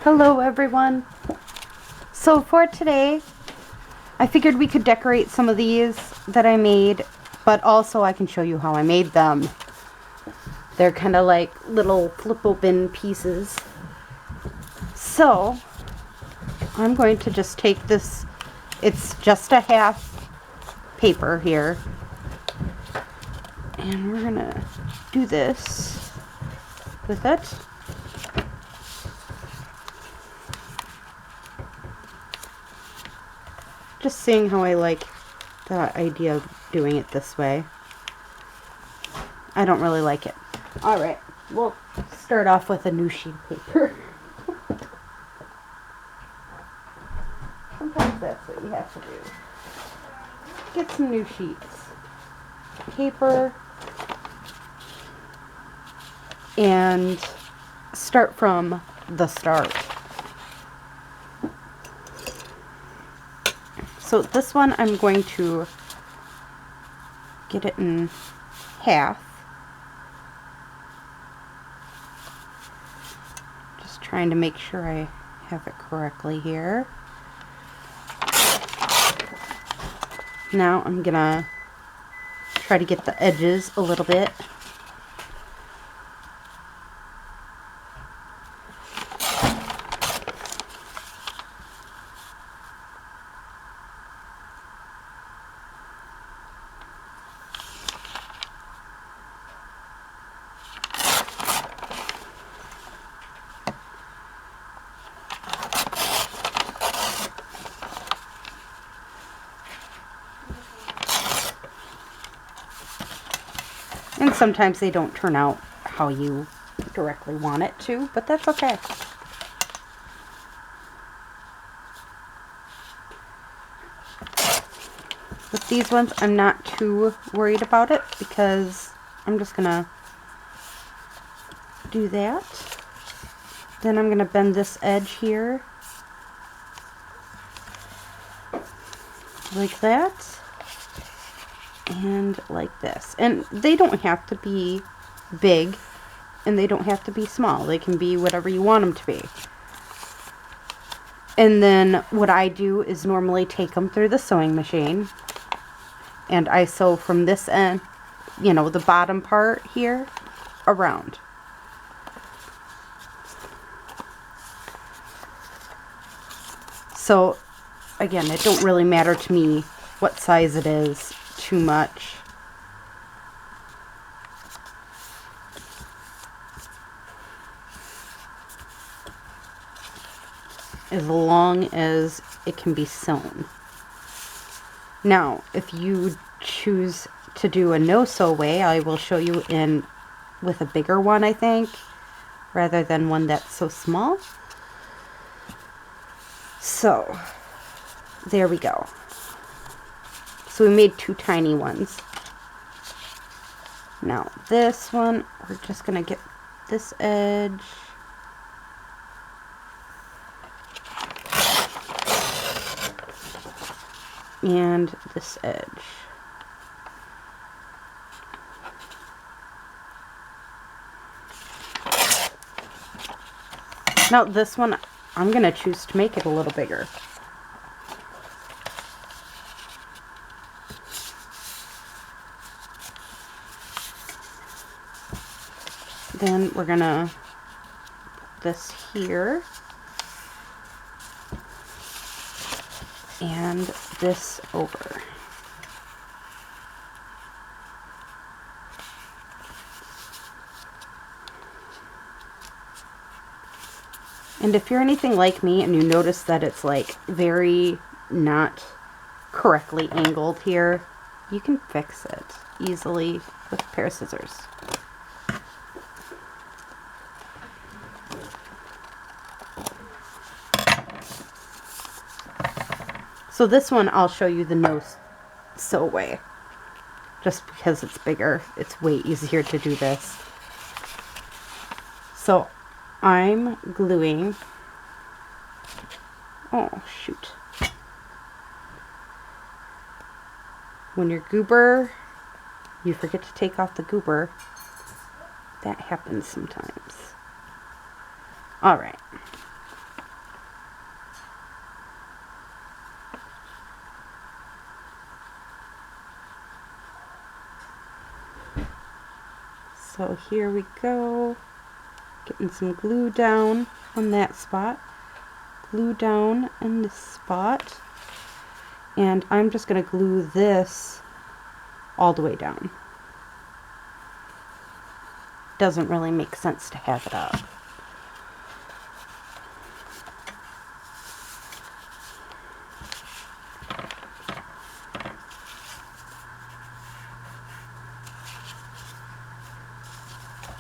Hello everyone. So for today, I figured we could decorate some of these that I made, but also I can show you how I made them. They're kind of like little flip open pieces. So I'm going to just take this, it's just a half paper here, and we're gonna do this with it. Just seeing how I like the idea of doing it this way. I don't really like it. Alright, we'll start off with a new sheet of paper. Sometimes that's what you have to do. Get some new sheets. Paper. And start from the start. So this one I'm going to get it in half. Just trying to make sure I have it correctly here. Now I'm gonna try to get the edges a little bit. And sometimes they don't turn out how you directly want it to, but that's okay. With these ones, I'm not too worried about it because I'm just gonna do that. Then I'm gonna bend this edge here like that. And like this. And they don't have to be big and they don't have to be small. They can be whatever you want them to be. And then what I do is normally take them through the sewing machine and I sew from this end, you know, the bottom part here around. So again, it don't really matter to me what size it is too much. As long as it can be sewn. Now, if you choose to do a no-sew way, I will show you in with a bigger one, I think, rather than one that's so small. So, there we go. So we made two tiny ones. Now this one, we're just gonna get this edge. And this edge. Now this one, I'm gonna choose to make it a little bigger. Then we're gonna put this here and this over. And if you're anything like me and you notice that it's like very not correctly angled here, you can fix it easily with a pair of scissors. So this one I'll show you the no-sew way. Just because it's bigger, it's way easier to do this. So I'm gluing, oh shoot. When your goober, you forget to take off the goober. That happens sometimes. Alright. So here we go. Getting some glue down on that spot. Glue down in this spot. And I'm just going to glue this all the way down. Doesn't really make sense to have it up.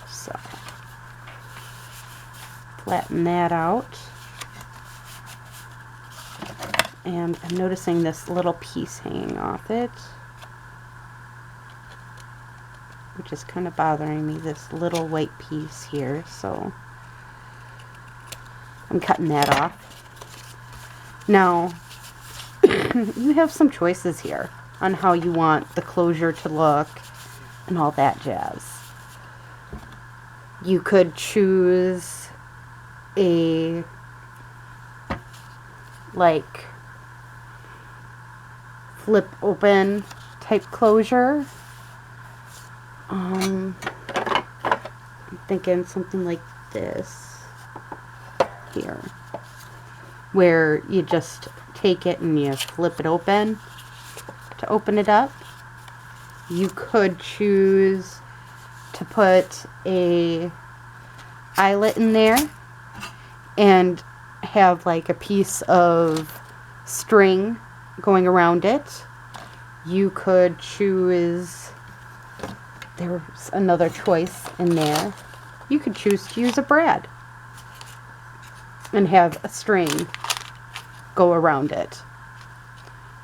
So, flatten that out. And I'm noticing this little piece hanging off it, which is kind of bothering me, this little white piece here, so I'm cutting that off. Now, you have some choices here on how you want the closure to look and all that jazz. You could choose a, like, flip open type closure. I'm thinking something like this here, where you just take it and you flip it open to open it up. You could choose to put a eyelet in there and have like a piece of string going around it. You could choose, there's another choice in there, you could choose to use a brad and have a string go around it.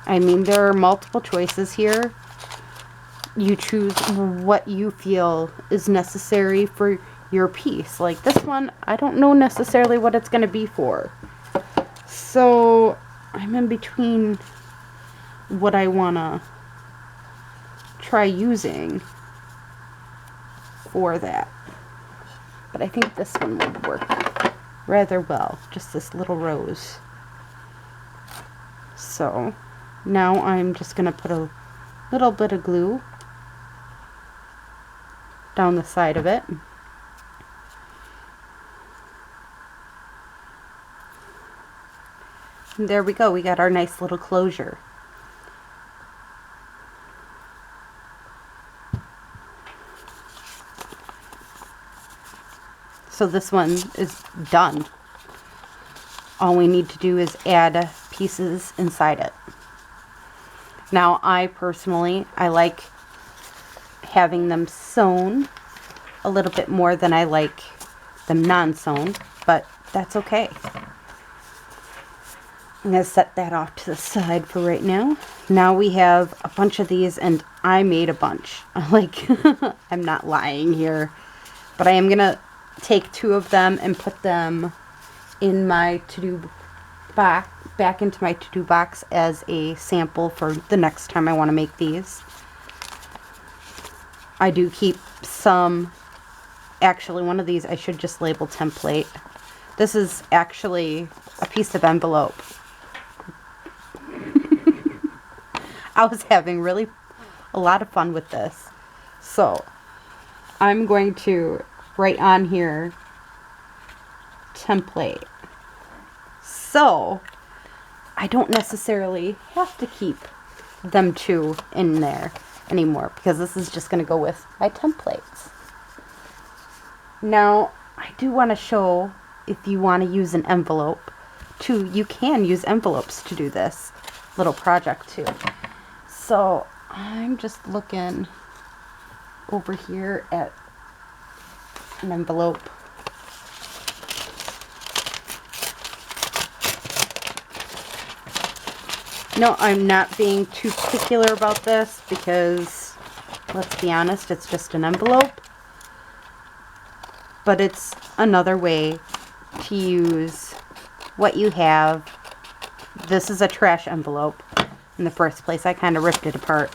I mean, there are multiple choices here. You choose what you feel is necessary for your piece. Like this one, I don't know necessarily what it's going to be for. So I'm in between what I want to try using for that. But I think this one would work rather well. Just this little rose. So now I'm just going to put a little bit of glue down the side of it. And there we go. We got our nice little closure. So this one is done. All we need to do is add pieces inside it. Now, I personally, I like having them sewn a little bit more than I like them non-sewn, but that's okay. I'm going to set that off to the side for right now. Now we have a bunch of these, and I made a bunch. Like, I'm not lying here, but I am going to take 2 of them and put them in my to-do box, back into my to-do box as a sample for the next time I want to make these. I do keep some, actually one of these I should just label template. This is actually a piece of envelope. I was having a lot of fun with this. So I'm going to write on here template. So I don't necessarily have to keep them 2 in there anymore, because this is just going to go with my templates. Now, I do want to show, if you want to use an envelope too, you can use envelopes to do this little project too. So I'm just looking over here at an envelope. No, I'm not being too particular about this because, let's be honest, it's just an envelope. But it's another way to use what you have. This is a trash envelope. In the first place, I kind of ripped it apart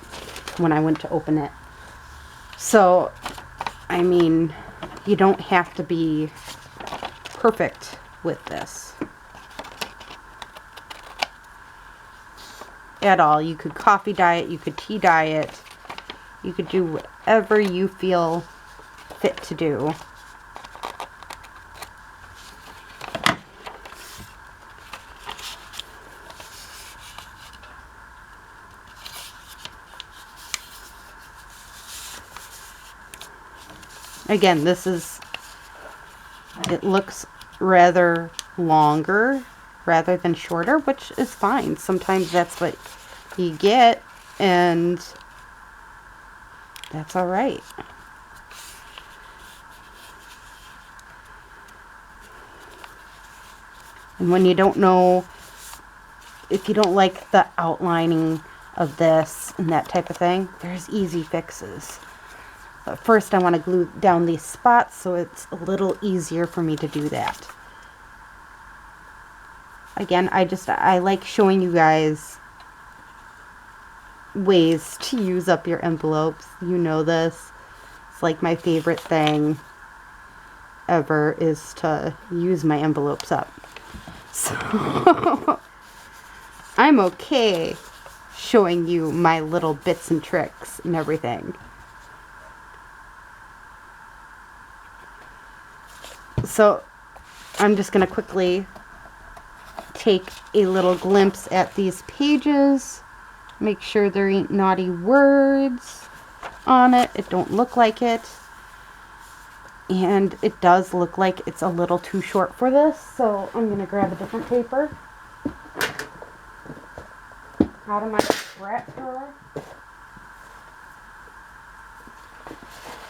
when I went to open it. So, I mean, you don't have to be perfect with this at all. You could coffee dye it, you could tea dye it, you could do whatever you feel fit to do. Again, it looks rather longer rather than shorter, which is fine. Sometimes that's what you get, and that's all right. And when you don't know, if you don't like the outlining of this and that type of thing, there's easy fixes. But first I want to glue down these spots so it's a little easier for me to do that. Again, I like showing you guys ways to use up your envelopes. You know this. It's like my favorite thing ever is to use my envelopes up. So I'm okay showing you my little bits and tricks and everything. So I'm just going to quickly take a little glimpse at these pages. Make sure there ain't naughty words on it. It don't look like it. And it does look like it's a little too short for this. So I'm going to grab a different paper out of my scrap drawer.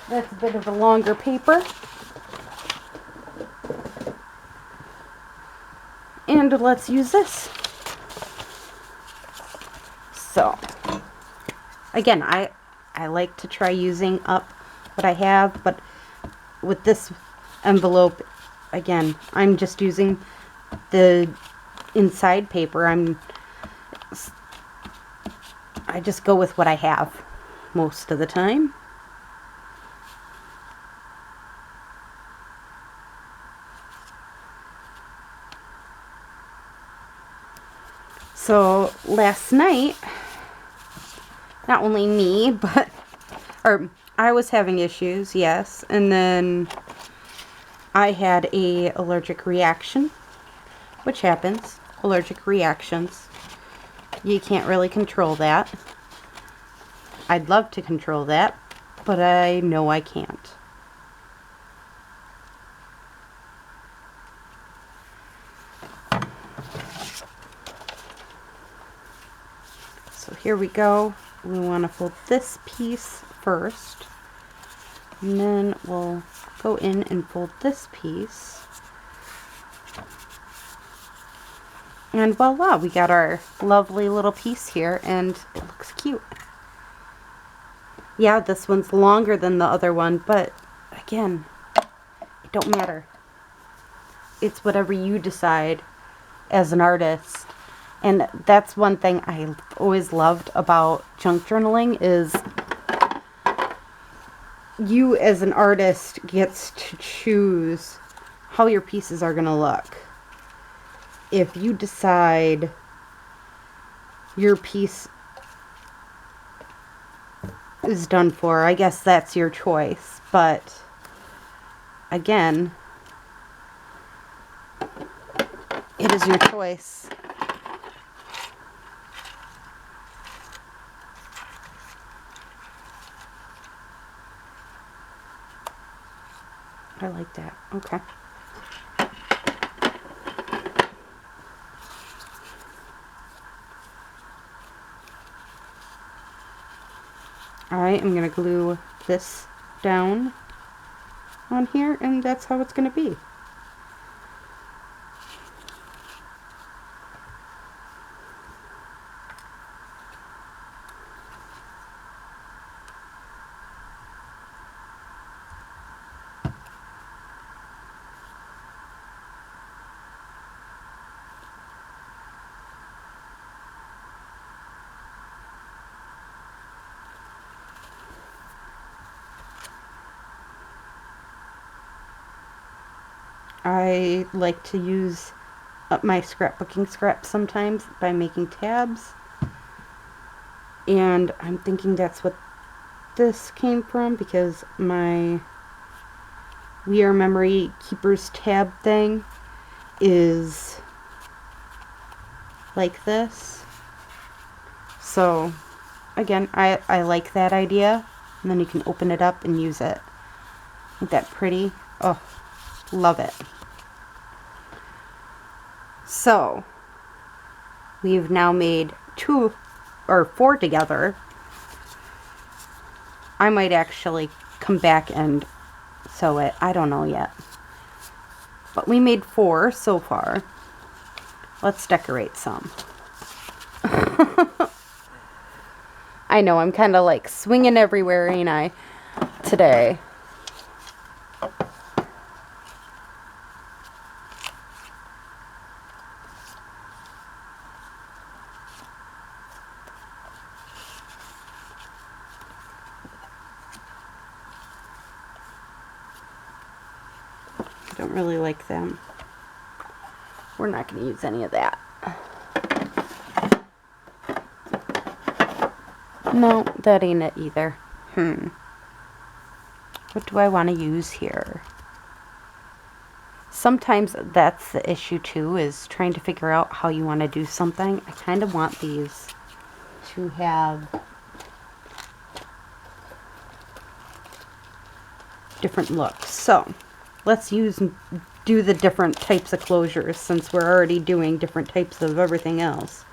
That's a bit of a longer paper. And let's use this. So, again, I like to try using up what I have, but with this envelope, again, I'm just using the inside paper. I just go with what I have most of the time. So last night, not only me, but, I was having issues, yes, and then I had a allergic reaction, which happens, allergic reactions. You can't really control that. I'd love to control that, but I know I can't. So here we go. We want to fold this piece first, and then we'll go in and fold this piece. And voila, we got our lovely little piece here, and it looks cute. Yeah, this one's longer than the other one, but again, it don't matter. It's whatever you decide as an artist. And that's one thing I always loved about junk journaling is you as an artist gets to choose how your pieces are going to look. If you decide your piece is done for, I guess that's your choice. But again, it is your choice. I like that. Okay. Alright, I'm going to glue this down on here, and that's how it's going to be. I like to use up my scrapbooking scraps sometimes by making tabs. And I'm thinking that's what this came from, because my We Are Memory Keepers tab thing is like this. So again, I like that idea. And then you can open it up and use it. Isn't that pretty? Oh, love it. So we've now made 2 or 4 together. I might actually come back and sew it. I don't know yet. But we made 4 so far. Let's decorate some. I know, I'm kind of like swinging everywhere, ain't I, today. I don't really like them. We're not going to use any of that. No, that ain't it either. What do I want to use here? Sometimes that's the issue too, is trying to figure out how you want to do something. I kind of want these to have different looks. So let's do the different types of closures since we're already doing different types of everything else.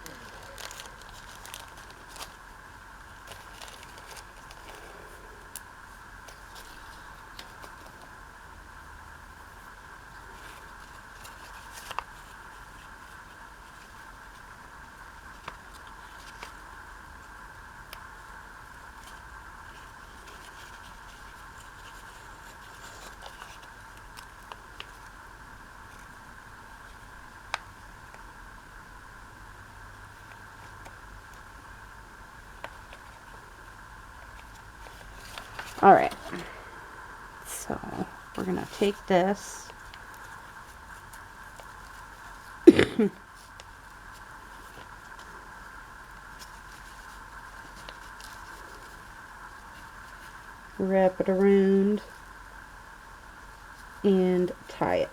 All right, so we're gonna take this wrap it around and tie it.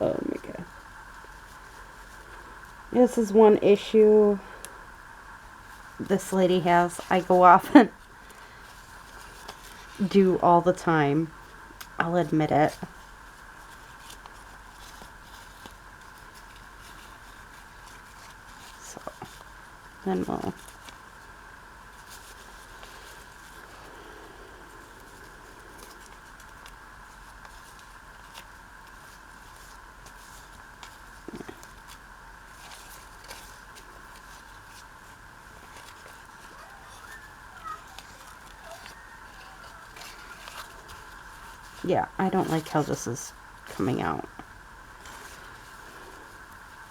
Oh my god. This is one issue this lady has. I go off and do all the time. I'll admit it. So then we'll yeah, I don't like how this is coming out.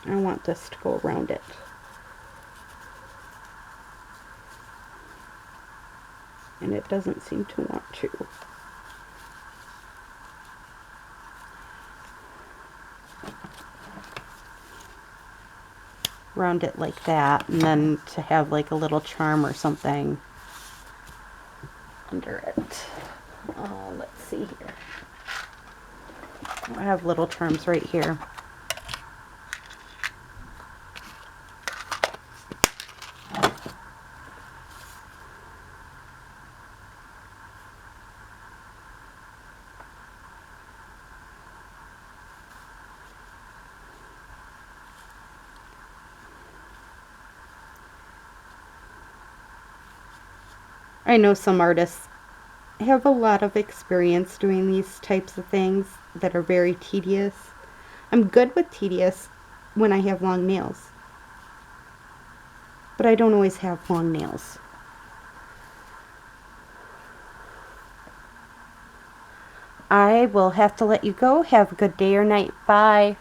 I want this to go around it. And it doesn't seem to want to. Round it like that, and then to have like a little charm or something under it. Let's see here. I have little charms right here. I know some artists have a lot of experience doing these types of things that are very tedious. I'm good with tedious when I have long nails, but I don't always have long nails. I will have to let you go. Have a good day or night. Bye.